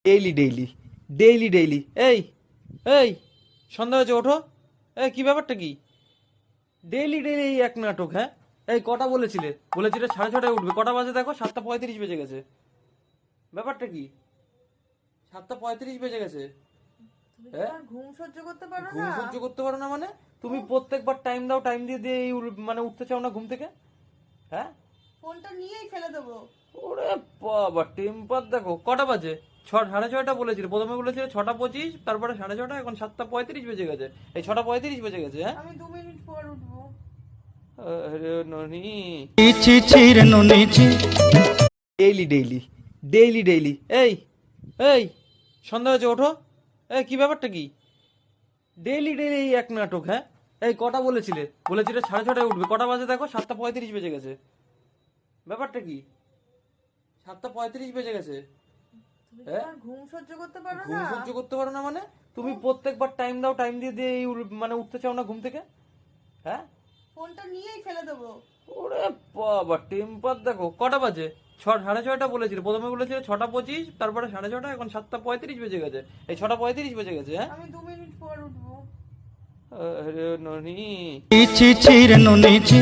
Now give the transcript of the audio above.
Daily daily daily daily এই এই সন্ধ্যা হয়েছে, ওঠো। এই কি ব্যাপারটা কি? ডেইলি ডেইলি এই এক নাটক, হ্যাঁ? এই কটা বলেছিলে 6:30 উঠবে, কটা বাজে দেখো, 7:35 বেজে গেছে। ব্যাপারটা কি? 7:35 বেজে গেছে। তুমি হ্যাঁ, আর ঘুম সহ্য করতে পারো ঘুম না? সহ্য করতে পারো না মানে? তুমি প্রত্যেকবার টাইম দাও, টাইম দিয়ে দিয়ে মানে উঠতে চাও না ঘুম থেকে, হ্যাঁ? ফোনটা নিয়েই ফেলে দেবো। ওরে বাবা, টেম্পার দেখো। কটা বাজে? 6:30 বলেছিলে, প্রথমে বলেছিলে 6:25, তারপরে 6:30, এখন 7:35 বেজে গেছে। এই 6:35 বেজে গেছে, হ্যাঁ? আমি 2 মিনিট পর উঠবো। আরে ননি, ছি ছি রে নুনি ছি। ডেইলি ডেইলি ডেইলি ডেইলি এই এই সন্ধ্যা হয়েছে, ওঠো। এই কি ব্যাপারটা কি? ডেইলি ডেইলি এই এক নাটক, হ্যাঁ? এই কটা বলেছিলে 6:30 উঠবে, কটা বাজে দেখো, 7:35 বেজে গেছে। ব্যাপারটা কি? 7:35 বেজে গেছে। তুমি হ্যাঁ, আর ঘুম সহ্য করতে পারো ঘুম না? সহ্য করতে পারো না মানে? তুমি প্রত্যেকবার টাইম দাও, টাইম দিয়ে দিয়ে মানে উঠতে চাও না ঘুম থেকে, হ্যাঁ? ফোনটা নিয়েই ফেলে দেবো। ওরে বাবা, টেম্পার দেখো। কটা বাজে? 6:30 বলেছিলে, প্রথমে বলেছিলে 6:25, তারপরে 6:30, এখন 7:35 বেজে গেছে। এই 6:35 বেজে গেছে, হ্যাঁ? আমি 2 মিনিট পর উঠবো। আরে ননি। ছি ছি রে নুনি ছি।